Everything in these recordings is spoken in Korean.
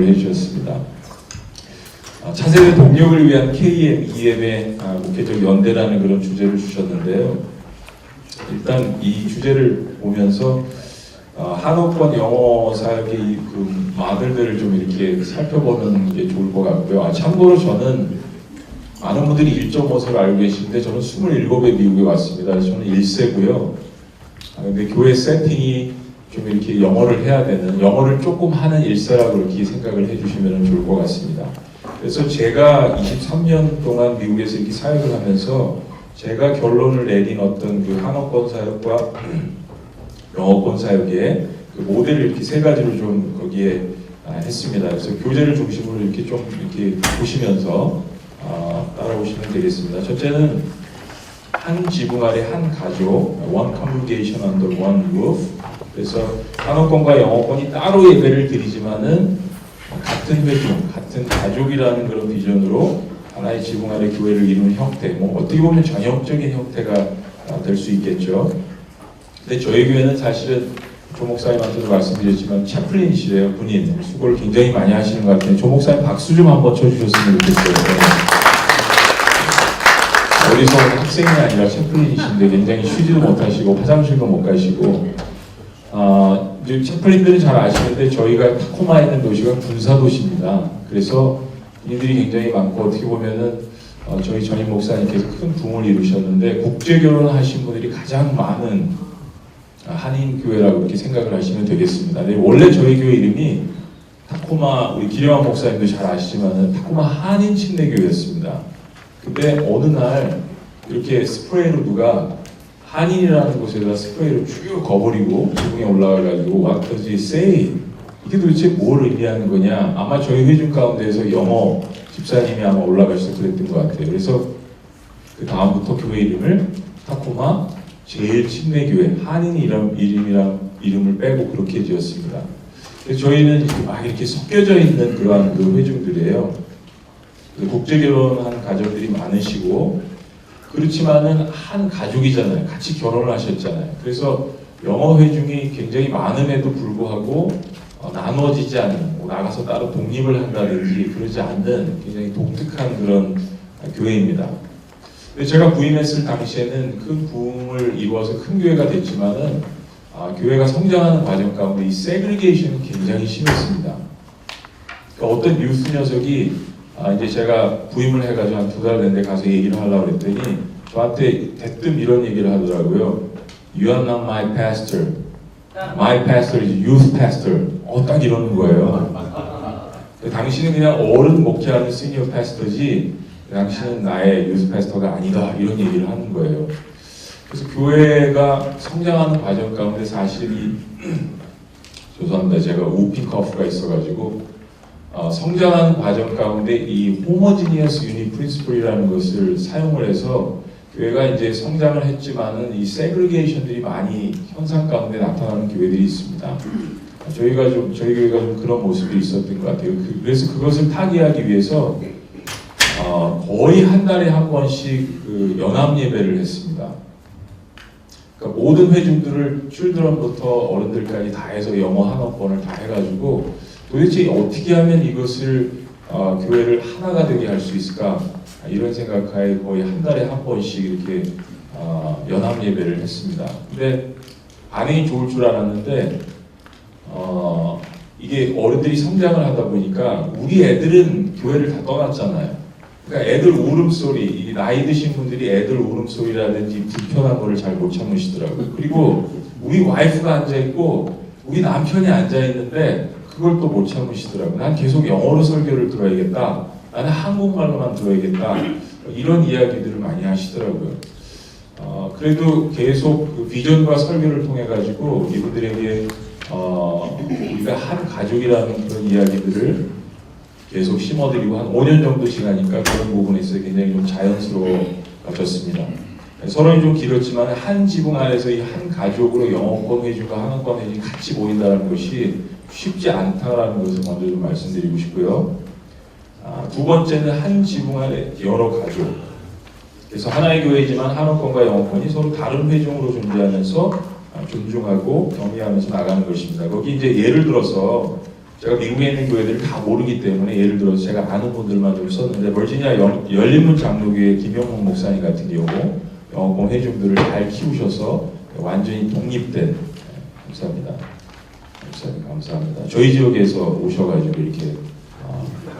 해주셨습니다. 차세대 동력을 위한 KM, EM의 목회적 연대라는 그런 주제를 주셨는데요. 일단 이 주제를 보면서 한옥권 영어 사역의 그 마들들을 좀 이렇게 살펴보는 게 좋을 것 같고요. 참고로 저는 많은 분들이 1.5세를 알고 계시는데 저는 27에 미국에 왔습니다. 저는 1세고요. 근데 교회 세팅이 좀 이렇게 영어를 해야 되는, 영어를 조금 하는 1세라고 이렇게 생각을 해주시면 좋을 것 같습니다. 그래서 제가 23년 동안 미국에서 이렇게 사역을 하면서 제가 결론을 내린 어떤 그 한어권 사역과 영어권 사역의 그 모델을 이렇게 세 가지로 좀 거기에 했습니다. 그래서 교재를 중심으로 이렇게 좀 이렇게 보시면서 따라오시면 되겠습니다. 첫째는 한 지붕 아래 한 가족, one congregation under one roof. 그래서 한어권과 영어권이 따로 예배를 드리지만은 같은 회중, 같은 가족이라는 그런 비전으로 하나의 지붕 아래 교회를 이루는 형태, 뭐 어떻게 보면 전형적인 형태가 될 수 있겠죠. 근데 저희 교회는 사실은 조 목사님한테도 말씀드렸지만 채플린이시래요. 군인 수고를 굉장히 많이 하시는 것 같아요. 조 목사님 박수 좀 한번 쳐주셨으면 좋겠어요. 어디서 학생이 아니라 채플린이신데 굉장히 쉬지도 못하시고 화장실도 못 가시고 이제 채플린들은 잘 아시는데 저희가 타코마에 있는 도시가 군사도시입니다. 그래서 이들이 굉장히 많고 어떻게 보면은 저희 전임 목사님께서 큰 붐을 이루셨는데 국제결혼하신 분들이 가장 많은 한인 교회라고 이렇게 생각을 하시면 되겠습니다. 근데 원래 저희 교회 이름이 타코마, 우리 기령환 목사님도 잘 아시지만은 타코마 한인 침례교회였습니다. 근데 어느 날 이렇게 스프레이로 누가 한인이라는 곳에다 스프레이로 쭉 거버리고 지붕에 올라가가지고 What does it say? 이게 도대체 뭘 의미하는 거냐? 아마 저희 회중 가운데에서 영어 집사님이 아마 올라가셔서 그랬던 것 같아요. 그래서 그 다음부터 교회 이름을 타코마 제일 침례교회 한인 이름을 빼고 그렇게 지었습니다. 그래서 저희는 막 이렇게 섞여져 있는 그러한 그 회중들이에요. 국제 결혼한 가정들이 많으시고 그렇지만은 한 가족이잖아요. 같이 결혼을 하셨잖아요. 그래서 영어 회중이 굉장히 많음에도 불구하고 나눠지지 않는, 나가서 따로 독립을 한다든지 그러지 않는 굉장히 독특한 그런 교회입니다. 근데 제가 부임했을 당시에는 큰 부흥을 이루어서 큰 교회가 됐지만은 교회가 성장하는 과정 가운데 이 세그리게이션이 굉장히 심했습니다. 그러니까 어떤 뉴스 녀석이 이제 제가 부임을 해가지고 한 2달 됐는데 가서 얘기를 하려고 그랬더니 저한테 대뜸 이런 얘기를 하더라고요. You are not my pastor. My pastor is youth pastor. 딱 이러는 거예요. 당신은 그냥 어른 목회하는 시니어 패스터지 당신은 나의 유스 패스터가 아니다. 이런 얘기를 하는 거예요. 그래서 교회가 성장하는 과정 가운데 사실이 죄송합니다. 제가 우핑 커프가 있어가지고 성장하는 과정 가운데 이 호모지니어스 유니 프린시플이라는 것을 사용을 해서 교회가 이제 성장을 했지만은 이 세그리게이션들이 많이 현상 가운데 나타나는 교회들이 있습니다. 저희 교회가 좀 그런 모습이 있었던 것 같아요. 그래서 그것을 타개하기 위해서 거의 한 달에 한 번씩 그 연합 예배를 했습니다. 그러니까 모든 회중들을 칠드런부터 어른들까지 다 해서 영어 한어권을 다 해가지고 도대체 어떻게 하면 이것을 교회를 하나가 되게 할 수 있을까 이런 생각하에 거의 한 달에 한 번씩 이렇게 연합 예배를 했습니다. 근데 반응이 좋을 줄 알았는데 이게 어른들이 성장을 하다 보니까 우리 애들은 교회를 다 떠났잖아요. 그러니까 애들 울음소리, 나이 드신 분들이 애들 울음소리라든지 불편한 거를 잘 못 참으시더라고요. 그리고 우리 와이프가 앉아있고 우리 남편이 앉아있는데 그걸 또 못 참으시더라고요. 난 계속 영어로 설교를 들어야겠다. 나는 한국말로만 들어야겠다. 이런 이야기들을 많이 하시더라고요. 그래도 계속 그 비전과 설교를 통해 가지고 이분들에게 우리가 한 가족이라는 그런 이야기들을 계속 심어드리고 한 5년 정도 지나니까 그런 부분에서 굉장히 좀 자연스러워졌습니다. 서론이 좀 길었지만 한 지붕 안에서 이 한 가족으로 영어권 회주가 한어권 회주 같이 모인다는 것이 쉽지 않다라는 것을 먼저 좀 말씀드리고 싶고요. 두 번째는 한 지붕 안에 여러 가족. 그래서 하나의 교회이지만 한어권과 영어권이 서로 다른 회중으로 존재하면서 존중하고 경외하면서 나가는 것입니다. 거기 이제 예를 들어서 제가 미국에 있는 교회들을 다 모르기 때문에 예를 들어서 제가 아는 분들만 좀 썼는데 버지니아 열린문 장로교회 김영문 목사님 같은 경우 영어권 회중들을 잘 키우셔서 완전히 독립된 감사합니다. 목사님 감사합니다. 저희 지역에서 오셔가지고 이렇게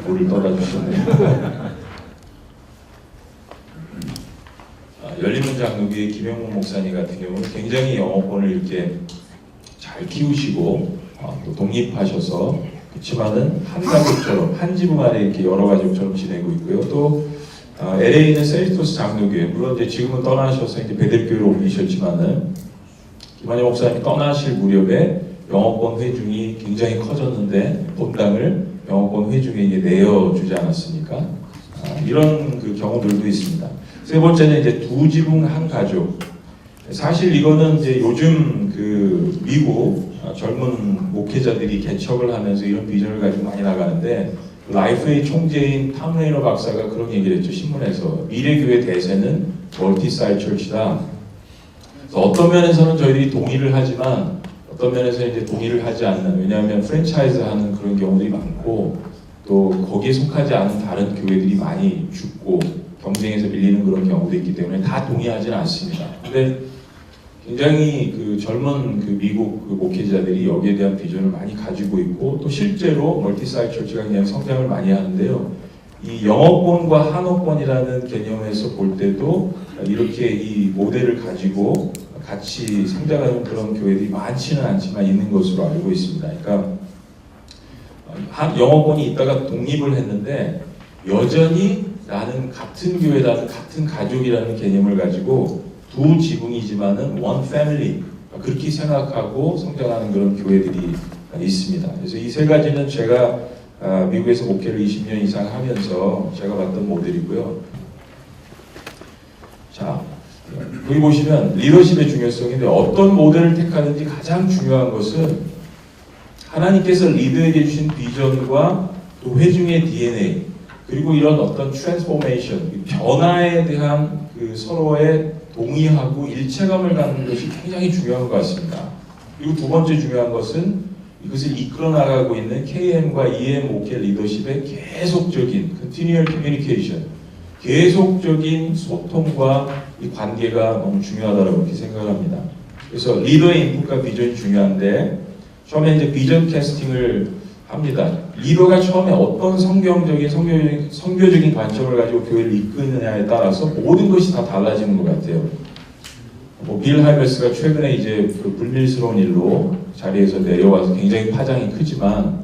물을 떠다 주셨네요. 열린문 장로교회 김영문 목사님 같은 경우는 굉장히 영어권을 이렇게 잘 키우시고 또 독립하셔서 그렇지만은 한 가족처럼 한 지붕 아래 이렇게 여러 가족처럼 지내고 있고요. 또 LA에 있는 세리토스 장로교회 물론 이제 지금은 떠나셔서 이제 베델교회로 옮기셨지만은 김한영 목사님이 떠나실 무렵에 영어권 회중이 굉장히 커졌는데 본당을 영어권 회중에게 내어주지 않았습니까? 이런 그 경우들도 있습니다. 세 번째는 이제 두 지붕 한 가족. 사실 이거는 이제 요즘 그 미국 젊은 목회자들이 개척을 하면서 이런 비전을 가지고 많이 나가는데 라이프의 총재인 탐 레이너 박사가 그런 얘기를 했죠. 신문에서 미래교회 대세는 멀티사이트 처치다. 어떤 면에서는 저희들이 동의를 하지만 어떤 면에서는 이제 동의를 하지 않는, 왜냐하면 프랜차이즈 하는 그런 경우들이 많고 또 거기에 속하지 않은 다른 교회들이 많이 죽고 경쟁에서 밀리는 그런 경우도 있기 때문에 다 동의하지는 않습니다. 근데 굉장히 그 젊은 그 미국 그 목회자들이 여기에 대한 비전을 많이 가지고 있고 또 실제로 멀티사이트 처치가 그냥 성장을 많이 하는데요. 이 영어권과 한어권이라는 개념에서 볼 때도 이렇게 이 모델을 가지고 같이 성장하는 그런 교회들이 많지는 않지만 있는 것으로 알고 있습니다. 그러니까 영어권이 있다가 독립을 했는데 여전히 나는 같은 교회라는 같은 가족이라는 개념을 가지고 두 지붕이지만은 one family 그렇게 생각하고 성장하는 그런 교회들이 있습니다. 그래서 이 세 가지는 제가 미국에서 목회를 20년 이상 하면서 제가 봤던 모델이고요. 자, 여기 보시면 리더십의 중요성인데 어떤 모델을 택하는지 가장 중요한 것은 하나님께서 리더에게 주신 비전과 또 회중의 DNA 그리고 이런 어떤 트랜스포메이션, 변화에 대한 그 서로의 동의하고 일체감을 갖는 것이 굉장히 중요한 것 같습니다. 그리고 두 번째 중요한 것은 이것을 이끌어 나가고 있는 KM과 EM 목회 리더십의 계속적인 continual communication, 계속적인 소통과 이 관계가 너무 중요하다고 이렇게 생각합니다. 그래서 리더의 인풋과 비전이 중요한데 처음에 이제 비전 캐스팅을 합니다. 리더가 처음에 어떤 성교적인 관점을 가지고 교회를 이끄느냐에 따라서 모든 것이 다 달라지는 것 같아요. 빌 하이버스가 최근에 이제 그 불밀스러운 일로 자리에서 내려와서 굉장히 파장이 크지만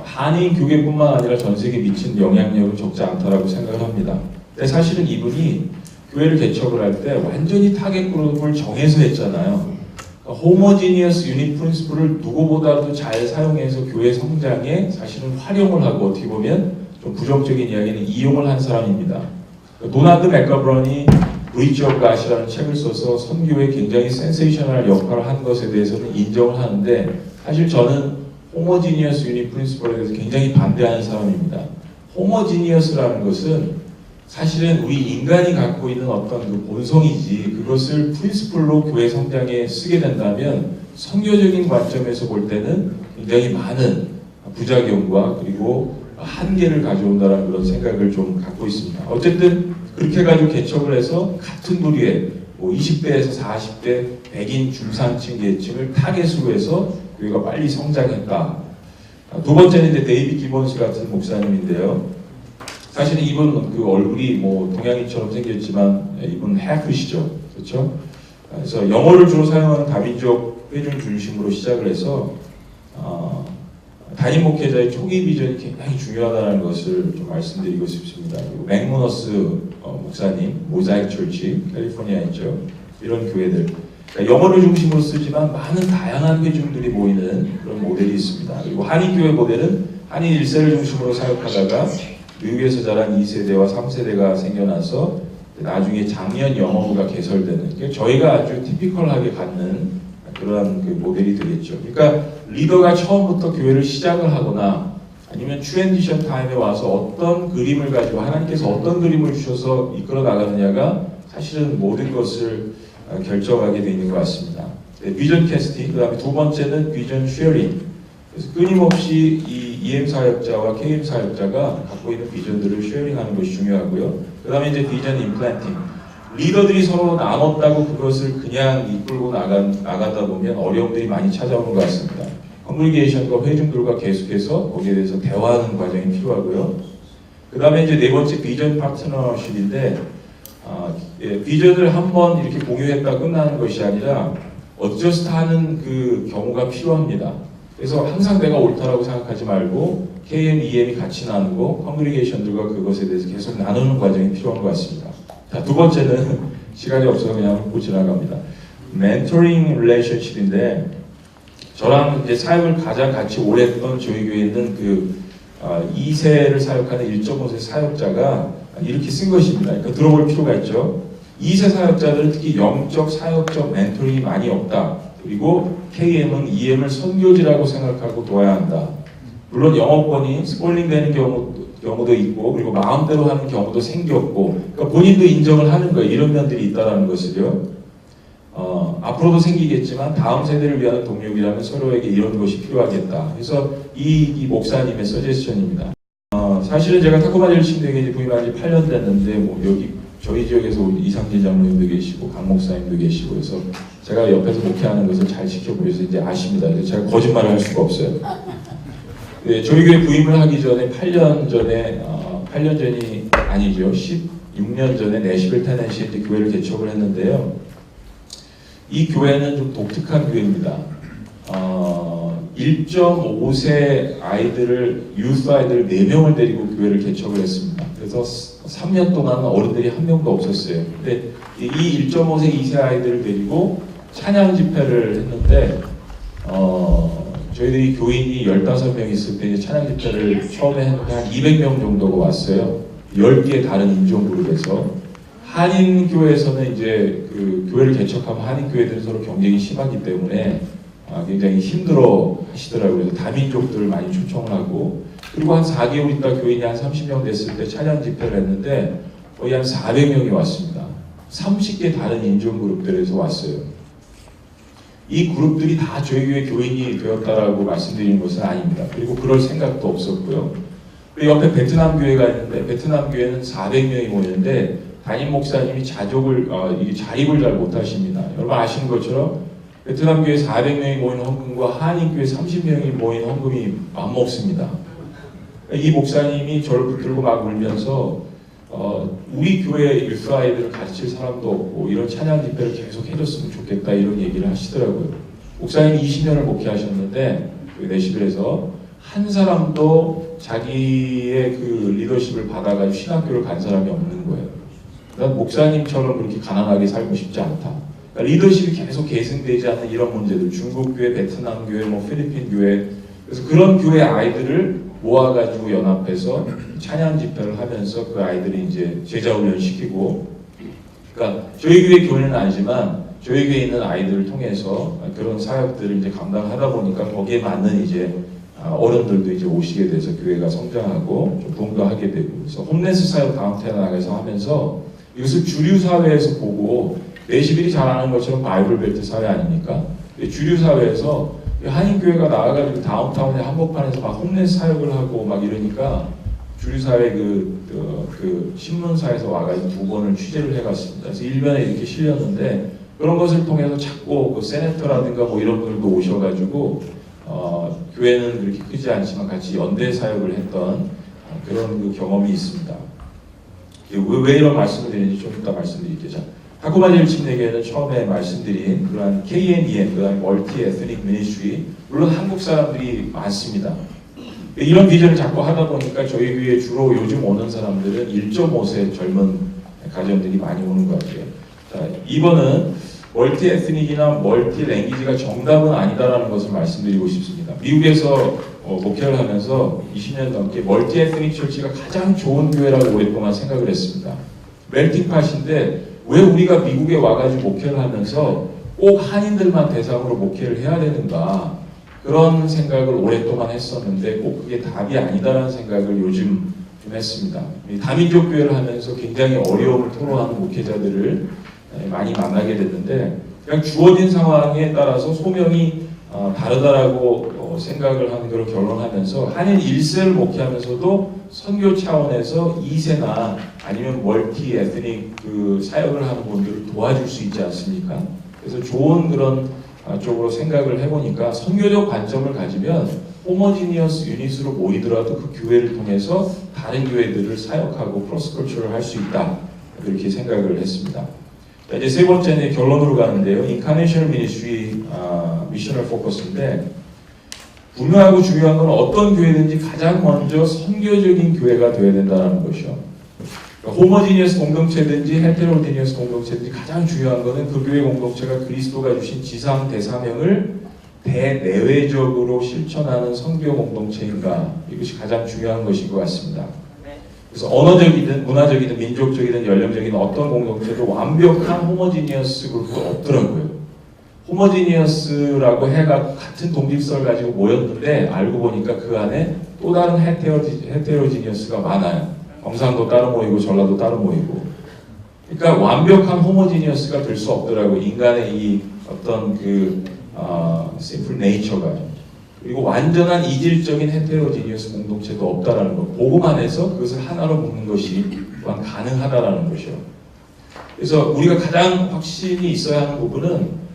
한인 교계뿐만 아니라 전 세계에 미친 영향력은 적지 않다라고 생각을 합니다. 근데 사실은 이분이 교회를 개척을 할 때 완전히 타겟 그룹을 정해서 했잖아요. 호모지니어스 유닛 프린시플을 누구보다도 잘 사용해서 교회 성장에 사실은 활용을 하고 어떻게 보면 좀 부정적인 이야기는 이용을 한 사람입니다. 도나드 맥가브런이 브리지 오브 갓이라는 책을 써서 선교에 굉장히 센세이셔널 역할을 한 것에 대해서는 인정을 하는데 사실 저는 호모지니어스 유닛 프린시플에 대해서 굉장히 반대하는 사람입니다. 호모지니어스라는 것은 사실은 우리 인간이 갖고 있는 어떤 그 본성이지 그것을 프린시플로 교회 성장에 쓰게 된다면 선교적인 관점에서 볼 때는 굉장히 많은 부작용과 그리고 한계를 가져온다는 그런 생각을 좀 갖고 있습니다. 어쨌든 그렇게 가지고 개척을 해서 같은 부류의 20대에서 40대 백인 중산층 계층을 타겟으로 해서 교회가 빨리 성장했다. 두 번째는 이제 데이비 기본스 같은 목사님인데요. 사실은 이분 그 얼굴이 동양인처럼 생겼지만 이분 해프시죠, 그렇죠? 그래서 영어를 주로 사용하는 다민족 회중 중심으로 시작을 해서 단임 목회자의 초기 비전이 굉장히 중요하다는 것을 좀 말씀드리고 싶습니다. 그리고 맥무너스 목사님, 모자이크 철치, 캘리포니아에 있죠. 이런 교회들. 그러니까 영어를 중심으로 쓰지만 많은 다양한 회중들이 모이는 그런 모델이 있습니다. 그리고 한인교회 모델은 한인 1세를 중심으로 사역하다가 미국에서 자란 2세대와 3세대가 생겨나서 나중에 장년 영어부가 개설되는 그러니까 저희가 아주 티피컬하게 갖는 그러한 그 모델이 되겠죠. 그러니까 리더가 처음부터 교회를 시작을 하거나 아니면 트랜지션 타임에 와서 어떤 그림을 가지고 하나님께서 어떤 그림을 주셔서 이끌어 나가느냐가 사실은 모든 것을 결정하게 되어 있는 것 같습니다. 비전 캐스팅, 그 다음에 두 번째는 비전 쉐어링. 그래서 끊임없이 이 EM 사역자와 KM 사역자가 갖고 있는 비전들을 쉐어링하는 것이 중요하고요. 그 다음에 이제 비전 임플란팅. 리더들이 서로 나눴다고 그것을 그냥 이끌고 나가다 보면 어려움들이 많이 찾아오는 것 같습니다. 커뮤니케이션과 회중들과 계속해서 거기에 대해서 대화하는 과정이 필요하고요. 그 다음에 이제 네 번째 비전 파트너십인데, 비전을 한번 이렇게 공유했다 끝나는 것이 아니라 어저스트하는 그 경우가 필요합니다. 그래서 항상 내가 옳다라고 생각하지 말고 KM, EM이 같이 나누고 커뮤니케이션들과 그것에 대해서 계속 나누는 과정이 필요한 것 같습니다. 자, 두 번째는 시간이 없어서 그냥 훑고 지나갑니다. 멘토링 릴레이션십인데, 저랑 이제 사역을 가장 같이 오래 했던 저희 교회에 있는 그 2세를 사역하는 1.5세 사역자가 이렇게 쓴 것입니다. 그러니까 들어볼 필요가 있죠. 2세 사역자들은 특히 영적, 사역적 멘토링이 많이 없다. 그리고 KM은 EM을 선교지라고 생각하고 도와야 한다. 물론 영어권이 스포일링 되는 경우도 있고, 그리고 마음대로 하는 경우도 생겼고, 그러니까 본인도 인정을 하는 거예요. 이런 면들이 있다는 것을요. 앞으로도 생기겠지만 다음 세대를 위한 동력이라면 서로에게 이런 것이 필요하겠다. 그래서 이 목사님의 서제스션입니다. 사실은 제가 타코마 일침대에 부임한 지 8년 됐는데, 뭐 여기 저희 지역에서 이상진 장로님도 계시고 강 목사님도 계시고 해서 제가 옆에서 목회하는 것을 잘 지켜보셔서 이제 아십니다. 그래서 제가 거짓말을 할 수가 없어요. 네, 저희 교회 부임을 하기 전에 8년 전이 아니죠. 16년 전에 내시빌 테네시에 이제 교회를 개척을 했는데요. 이 교회는 좀 독특한 교회입니다. 1.5세 아이들을, 유스 아이들 4명을 데리고 교회를 개척을 했습니다. 그래서 3년 동안 어른들이 한 명도 없었어요. 근데 이 1.5세, 2세 아이들을 데리고 찬양 집회를 했는데, 저희들이 교인이 15명 있을 때 찬양 집회를 처음에 했는데 한 200명 정도가 왔어요. 10개의 다른 인종 그룹에서. 한인교회에서는 이제 그 교회를 개척하면 한인교회들은 서로 경쟁이 심하기 때문에 굉장히 힘들어 하시더라고요. 그래서 다민족들을 많이 초청을 하고, 그리고 한 4개월 있다 교인이 한 30명 됐을 때 찬양 집회를 했는데 거의 한 400명이 왔습니다. 30개 다른 인종 그룹들에서 왔어요. 이 그룹들이 다 저희 교회 교인이 되었다라고 말씀드리는 것은 아닙니다. 그리고 그럴 생각도 없었고요. 그리고 옆에 베트남 교회가 있는데, 베트남 교회는 400명이 모이는데 담임 목사님이 자립을 잘 못하십니다. 여러분 아시는 것처럼 베트남 교회 400명이 모이는 헌금과 한인 교회 30명이 모이는 헌금이 맞먹습니다. 이 목사님이 저를 붙들고 막 울면서 우리 교회 일수 아이들을 가르칠 사람도 없고 이런 찬양 집회를 계속 해줬으면 좋겠다 이런 얘기를 하시더라고요. 목사님이 20년을 목회하셨는데 그 내시빌에서 한 사람도 자기의 그 리더십을 받아가지고 신학교를 간 사람이 없는 거예요. 난 목사님처럼 그렇게 가난하게 살고 싶지 않다. 그러니까 리더십이 계속 계승되지 않는 이런 문제들, 중국 교회, 베트남 교회, 뭐 필리핀 교회, 그래서 그런 교회 아이들을 모아가지고 연합해서 찬양 집회를 하면서 그 아이들이 이제 제자 훈련 시키고, 그러니까 저희 교회 교회는 아니지만 저희 교회에 있는 아이들을 통해서 그런 사역들을 이제 감당하다 보니까 거기에 맞는 이제 어른들도 이제 오시게 돼서 교회가 성장하고 좀 부흥하게 되고, 그래서 홈레스 사역 다운타운 나가서 하면서 이것을 주류 사회에서 보고, 내시빌이 잘 아는 것처럼 바이블 벨트 사회 아닙니까? 주류 사회에서 한인교회가 나와가지고 다운타운의 한복판에서 막 홈레스 사역을 하고 막 이러니까 주류 사회 그 신문사에서 와가지고 2번을 취재를 해갔습니다. 그래서 일면에 이렇게 실렸는데, 그런 것을 통해서 자꾸 그 세네터라든가 뭐 이런 분들도 오셔가지고 교회는 그렇게 크지 않지만 같이 연대 사역을 했던 그런 그 경험이 있습니다. 왜 이런 말씀을 드리는지 좀 이따 말씀드릴게요. 자, 타코마 일침대교회는 처음에 말씀드린 그러한 KNEM, 그다음에 멀티 에스닉 미니스트리, 물론 한국 사람들이 많습니다. 이런 비전을 자꾸 하다 보니까 저희 교회에 주로 요즘 오는 사람들은 1.5세 젊은 가정들이 많이 오는 것 같아요. 자, 2번은 멀티 에스닉이나 멀티 랭귀지가 정답은 아니다라는 것을 말씀드리고 싶습니다. 미국에서 목회를 하면서 20년 넘게 멀티 에스닉 처치가 가장 좋은 교회라고 오랫동안 생각을 했습니다. 멜팅팟인데 왜 우리가 미국에 와가지고 목회를 하면서 꼭 한인들만 대상으로 목회를 해야 되는가, 그런 생각을 오랫동안 했었는데 꼭 그게 답이 아니다라는 생각을 요즘 좀 했습니다. 다민족 교회를 하면서 굉장히 어려움을 토로하는 목회자들을 많이 만나게 됐는데, 그냥 주어진 상황에 따라서 소명이 다르다라고 생각을 하는 걸 결론하면서 한인 1세를 목회하면서도 선교 차원에서 2세나 아니면 멀티 에스닉 그 사역을 하는 분들을 도와줄 수 있지 않습니까? 그래서 좋은 그런 쪽으로 생각을 해보니까 선교적 관점을 가지면 호모지니어스 유닛으로 모이더라도 그 교회를 통해서 다른 교회들을 사역하고 크로스컬처를 할 수 있다, 그렇게 생각을 했습니다. 이제 세 번째 결론으로 가는데요. 인카네이션 미니스트리 미셔널 포커스인데, 분명하고 중요한 건 어떤 교회든지 가장 먼저 선교적인 교회가 되어야 된다는 것이요. 호모지니어스 공동체든지 헤테로지니어스 공동체든지 가장 중요한 것은 그 교회 공동체가 그리스도가 주신 지상 대사명을 대내외적으로 실천하는 선교 공동체인가, 이것이 가장 중요한 것인 것 같습니다. 그래서 언어적이든 문화적이든 민족적이든 연령적이든 어떤 공동체도 완벽한 호모지니어스 그룹도 없더라고요. 호모지니어스라고 해가 같은 독립성을 가지고 모였는데 알고 보니까 그 안에 또 다른 헤테로지니어스가 많아요. 경상도 따로 모이고 전라도 따로 모이고. 그러니까 완벽한 호모지니어스가 될 수 없더라고요. 인간의 이 어떤 그 심플 네이처가. 그리고 완전한 이질적인 헤테로지니어스 공동체도 없다라는 것. 복음 안에서 그것을 하나로 묶는 것이 또한 가능하다라는 것이요. 그래서 우리가 가장 확신이 있어야 하는 부분은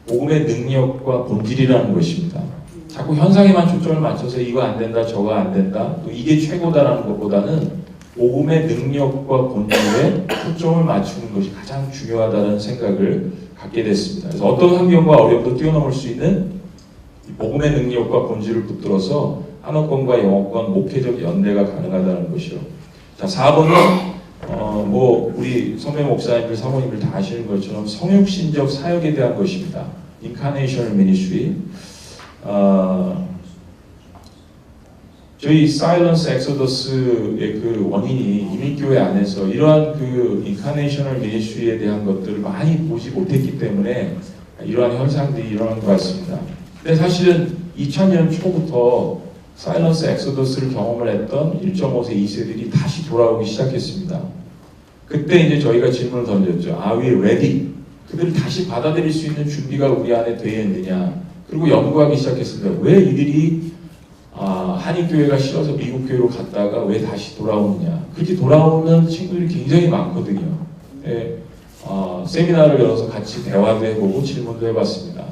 복음의 능력과 본질이라는 것입니다. 자꾸 현상에만 초점을 맞춰서 이거 안 된다, 저거 안 된다, 또 이게 최고다라는 것보다는 복음의 능력과 본질에 초점을 맞추는 것이 가장 중요하다는 생각을 갖게 됐습니다. 그래서 어떤 환경과 어려움도 뛰어넘을 수 있는 복음의 능력과 본질을 붙들어서 한어권과 영어권 목회적 연대가 가능하다는 것이요. 자, 4번은 뭐 우리 선배 목사님들, 사모님들 다 아시는 것처럼 성육신적 사역에 대한 것입니다. 인카네이셔널 미니스트리. 저희 사일런스 엑소더스의 그 원인이 이민교회 안에서 이러한 그 인카네이셔널 미니스트리에 대한 것들을 많이 보지 못했기 때문에 이러한 현상들이 일어난 것 같습니다. 근데 사실은 2000년 초부터 사일런스 엑소더스를 경험을 했던 1.5세, 2세들이 다시 돌아오기 시작했습니다. 그때 이제 저희가 질문을 던졌죠. Are we ready? 그들을 다시 받아들일 수 있는 준비가 우리 안에 되어 있느냐? 그리고 연구하기 시작했습니다. 왜 이들이 한인교회가 싫어서 미국교회로 갔다가 왜 다시 돌아오느냐? 그렇게 돌아오는 친구들이 굉장히 많거든요. 예, 세미나를 열어서 같이 대화도 해보고 질문도 해봤습니다.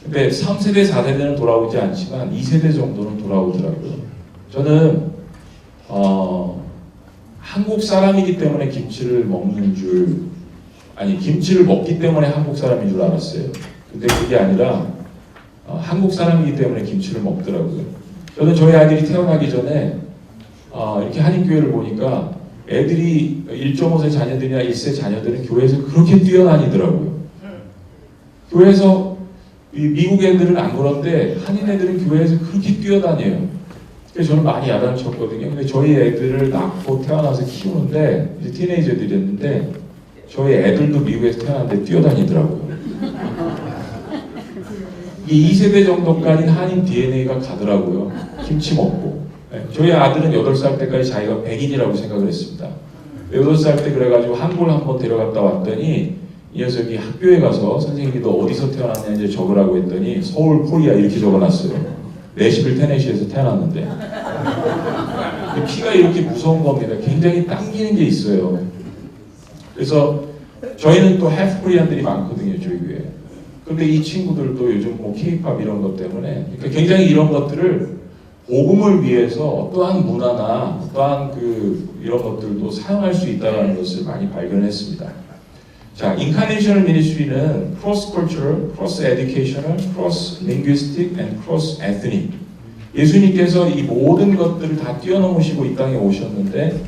근데 3세대, 4세대는 돌아오지 않지만 2세대 정도는 돌아오더라고요. 저는 한국 사람이기 때문에 김치를 먹는 줄, 아니 김치를 먹기 때문에 한국 사람인 줄 알았어요. 근데 그게 아니라 한국 사람이기 때문에 김치를 먹더라고요. 저는 저희 아이들이 태어나기 전에 이렇게 한인교회를 보니까 애들이 1.5세 자녀들이나 1세 자녀들은 교회에서 그렇게 뛰어다니더라고요. 교회에서 미국 애들은 안 그런데 한인 애들은 교회에서 그렇게 뛰어다녀요. 그래서 저는 많이 야단쳤거든요. 근데 저희 애들을 낳고 태어나서 키우는데 이제 티네이저들이었는데 저희 애들도 미국에서 태어났는데 뛰어다니더라고요. 이 2세대 정도까지 한인 DNA가 가더라고요. 김치 먹고. 네, 저희 아들은 8살 때까지 자기가 백인이라고 생각을 했습니다. 8살 때 그래가지고 한국을 한번 데려갔다 왔더니 이 녀석이 학교에 가서 선생님이 너 어디서 태어났냐 이제 적으라고 했더니 서울 코리아 이렇게 적어놨어요. 내시빌 테네시에서 태어났는데. 피가 이렇게 무서운 겁니다. 굉장히 당기는 게 있어요. 그래서 저희는 또 해프 코리안들이 많거든요, 저희 교회에. 근데 이 친구들도 요즘 뭐 K-팝 이런 것 때문에 그러니까 굉장히 이런 것들을 복음을 위해서 어떠한 문화나 어떠한 이런 것들도 사용할 수 있다는 것을 많이 발견했습니다. 자, 인카네이셔널 미니스트리는 크로스 컬처럴, 크로스 에듀케이셔널, 크로스 링귀스틱 앤 크로스 에스닉. 예수님께서 이 모든 것들을 다 뛰어넘으시고 이 땅에 오셨는데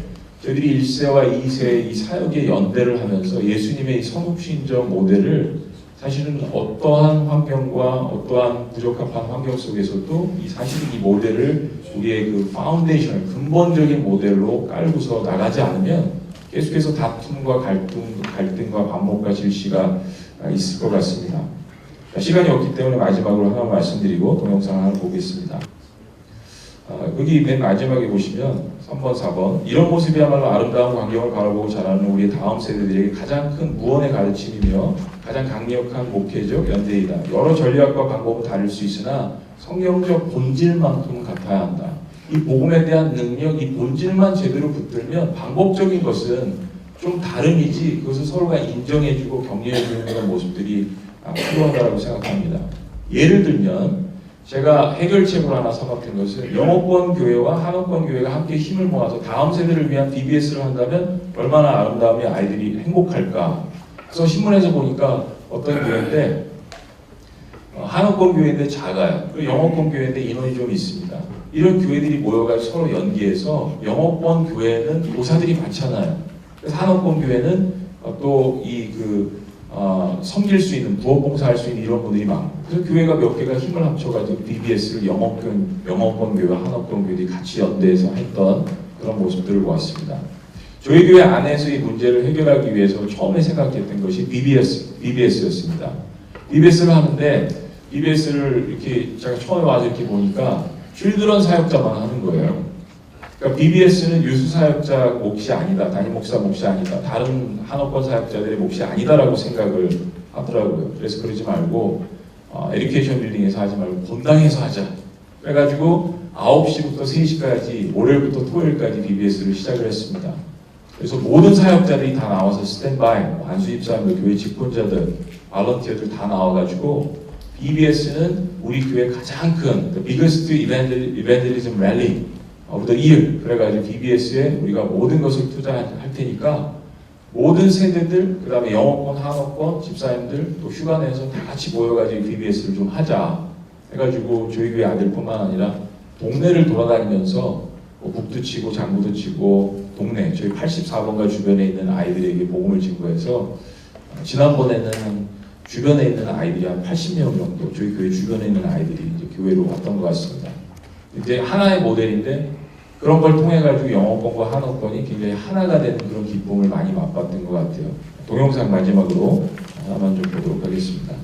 저희들이 1세와 2세 이 사역의 연대를 하면서 예수님의 이 성육신적 모델을 사실은 어떠한 환경과 어떠한 부적합한 환경 속에서도 사실은 이 모델을 우리의 그 파운데이션, 근본적인 모델로 깔고서 나가지 않으면 계속해서 다툼과 갈등과 반목과 질시가 있을 것 같습니다. 시간이 없기 때문에 마지막으로 하나 말씀드리고 동영상을 하나 보겠습니다. 여기 맨 마지막에 보시면 3번, 4번 이런 모습이야말로 아름다운 광경을 바라보고 자라는 우리 다음 세대들에게 가장 큰 무언의 가르침이며 가장 강력한 목회적 연대이다. 여러 전략과 방법은 다를 수 있으나 성경적 본질만큼은 같아야 한다. 이 복음에 대한 능력, 이 본질만 제대로 붙들면 방법적인 것은 좀 다름이지 그것을 서로가 인정해주고 격려해주는 그런 모습들이 필요하다고 생각합니다. 예를 들면 제가 해결책으로 하나 삼았던 것은 영어권 교회와 한어권 교회가 함께 힘을 모아서 다음 세대를 위한 BBS를 한다면 얼마나 아름다우며 아이들이 행복할까. 그래서 신문에서 보니까 어떤 교회인데 한어권 교회인데 작아요. 그리고 영어권 교회인데 인원이 좀 있습니다. 이런 교회들이 모여가지고 서로 연계해서 영어권 교회는 교사들이 많잖아요. 그래서 한어권 교회는 또 섬길 수 있는, 부업 봉사할 수 있는 이런 분들이 많고, 그래서 교회가 몇 개가 힘을 합쳐가지고 BBS를 영어권 교회와 한어권 교회들이 같이 연대해서 했던 그런 모습들을 보았습니다. 저희 교회 안에서 이 문제를 해결하기 위해서 처음에 생각했던 것이 BBS였습니다. BBS를 하는데, BBS를 이렇게 제가 처음에 와서 이렇게 보니까 칠드런 사역자만 하는 거예요. 그러니까 BBS는 유수 사역자 몫이 아니다, 담임 목사 몫이 아니다, 다른 한어권 사역자들의 몫이 아니다라고 생각을 하더라고요. 그래서 그러지 말고 에듀케이션 빌딩에서 하지 말고 본당에서 하자. 그래가지고 9시부터 3시까지 월요일부터 토요일까지 BBS를 시작을 했습니다. 그래서 모든 사역자들이 다 나와서 스탠바이, 안수집사님들, 교회 직분자들, 발런티어들 다 나와가지고 BBS는 우리 교회 가장 큰 the biggest evangelism rally of the year. 그래가지고 BBS에 우리가 모든 것을 투자할 테니까 모든 세대들, 그 다음에 영어권, 한어권, 집사님들, 또 휴가 내서 다 같이 모여가지고 BBS를 좀 하자. 해가지고 저희 교회 아들뿐만 아니라 동네를 돌아다니면서 북도 치고 장구도 치고 동네, 저희 84번가 주변에 있는 아이들에게 복음을 증거해서 지난번에는 주변에 있는 아이들이 한 80명 정도, 저희 교회 주변에 있는 아이들이 이제 교회로 왔던 것 같습니다. 이제 하나의 모델인데 그런 걸 통해 가지고 영어권과 한어권이 굉장히 하나가 되는 그런 기쁨을 많이 맛봤던 것 같아요. 동영상 마지막으로 하나만 좀 보도록 하겠습니다.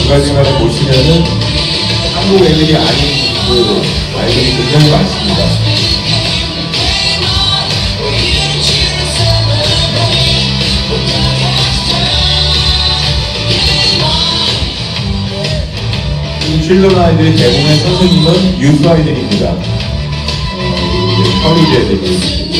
중간중간에 보시면은 한국 애들이 아닌 그 아이들이 굉장히 많습니다. 이 칠드런 아이들의 대부분의 선생님은 유수 아이들입니다. 허리제 애들이 있고요.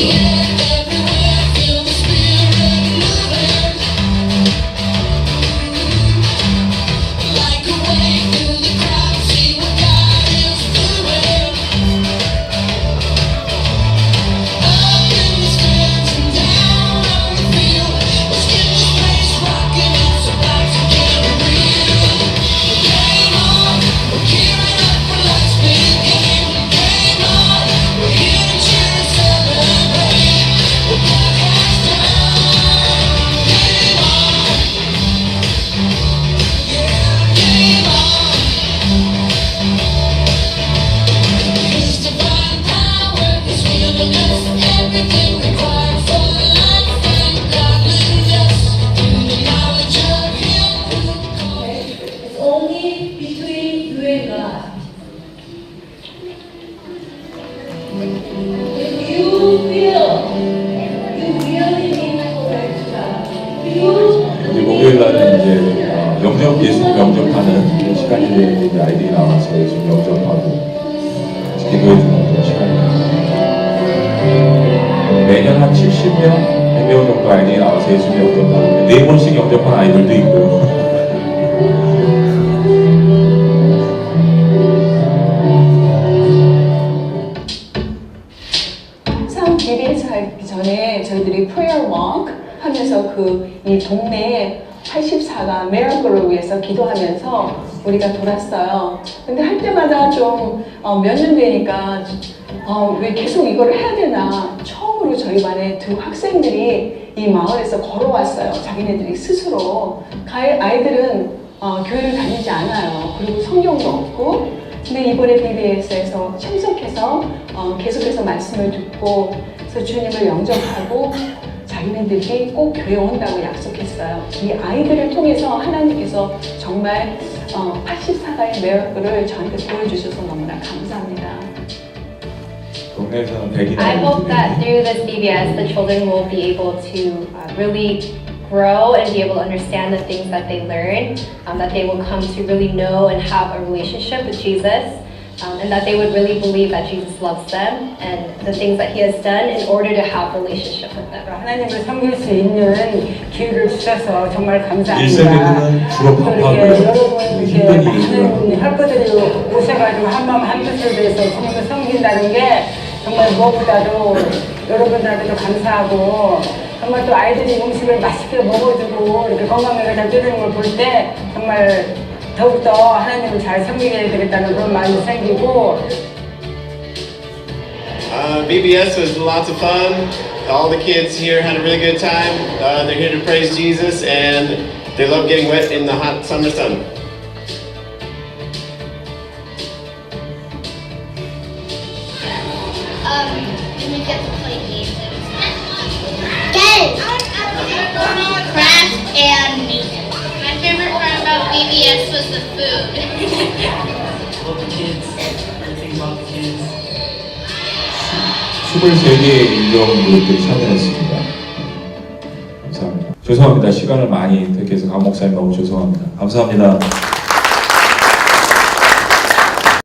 목요일날은 이제 예술 영접하는 시간이 되는데 아이들이 나와서 예술 영접하고 기도해주는 그런 시간입니다. 매년 한 70명, 100명 정도 아이들이 나와서 예술 영접하는데 4번씩 영접한 아이들도 있고요. BBS 하기 전에 저희들이 prayer walk 하면서 이 동네에 84가 메리클을 위해서 기도하면서 우리가 돌았어요. 근데 할 때마다 좀 몇 년 되니까 왜 계속 이걸 해야 되나. 처음으로 저희 반에 두 학생들이 이 마을에서 걸어왔어요. 자기네들이 스스로. 아이들은 교회를 다니지 않아요. 그리고 성경도 없고. 근데 이번에 BBS에서 참석해서 계속해서 말씀을 듣고 그래서 주님을 영접하고 자기네들이 꼭 교회 온다고 약속했어요. 이 아이들을 통해서 하나님께서 정말 84가의 메리크를 저한테 보여주셔서 너무나 감사합니다. 동네에서는 100이나 I hope that through this BBS, the children will be able to really grow and be able to understand the things that they learn, that they will come to really know and have a relationship with Jesus, and that they would really believe that Jesus loves them and the things that He has done in order to have a relationship with them. 하나님을 섬길 수 있는 기회를 주셔서 정말 감사합니다. 1세기는 주로 밥하고요. 여러분 힘든 많은 일이고요. 헬퍼들이 오셔가지고 한마음 한뜻을 위해서 주님을 섬긴다는 게 정말 무엇보다도 여러분들한테도 감사하고 정말 또 아이들이 음식을 맛있게 먹어주고 이렇게 건강하게 잘 뜨는 걸 볼 때 정말 더욱더 하나님을 잘 섬기게 되겠다는 그런 마음이 생기고 BBS was lots of fun. All the kids here had a really good time. They're here to praise Jesus and they love getting wet in the hot summer sun. And we get to play games. Games! Craft and music. My favorite part about BBS was the food. Love the kids. Everything about the kids. 23개의 인정그룹들이 참여했습니다. 감사합니다. 죄송합니다. 시간을 많이 뺏겨서 강 목사님 너무 죄송합니다. 감사합니다.